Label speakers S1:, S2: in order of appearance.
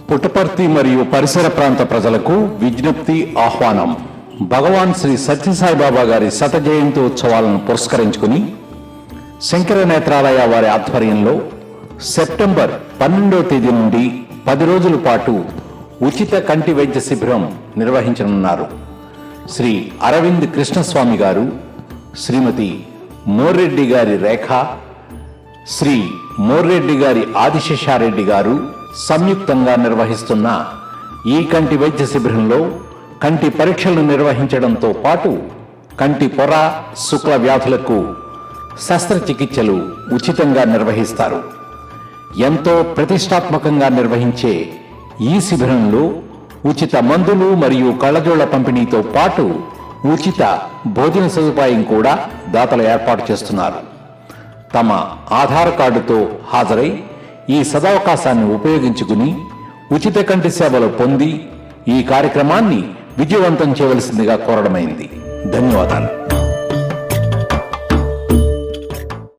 S1: పుట్టపర్తి మరియు పరిసర ప్రాంత ప్రజలకు విజ్ఞప్తి ఆహ్వానం. భగవాన్ శ్రీ సత్యసాయిబాబా గారి శత జయంతి ఉత్సవాలను పురస్కరించుకుని శంకర నేత్రాలయ వారి ఆధ్వర్యంలో సెప్టెంబర్ 12వ తేదీ నుండి 10 రోజుల పాటు ఉచిత కంటి వైద్య శిబిరం నిర్వహించనున్నారు. శ్రీ అరవింద్ కృష్ణస్వామి గారు, శ్రీమతి మోర్రెడ్డి గారి రేఖ, శ్రీ మోర్రెడ్డి గారి ఆదిశేషారెడ్డి గారు సంయుక్తంగా నిర్వహిస్తున్న ఈ కంటి వైద్య శిబిరంలో కంటి పరీక్షలు నిర్వహించడంతో పాటు కంటి పొర, శుక్ల వ్యాధులకు శస్త్రచికిత్సలు ఉచితంగా నిర్వహిస్తారు. ఎంతో ప్రతిష్టాత్మకంగా నిర్వహించే ఈ శిబిరంలో ఉచిత మందులు మరియు కళ్ళజోళ్ల పంపిణీతో పాటు ఉచిత భోజన సదుపాయం కూడా దాతలు ఏర్పాటు చేస్తున్నారు. తమ ఆధార్ కార్డుతో హాజరై ఈ సదవకాశాన్ని ఉపయోగించుకుని ఉచిత కంటి సేవలు పొంది ఈ కార్యక్రమాన్ని విజయవంతం చేయవలసిందిగా కోరడమైంది. ధన్యవాదాలు.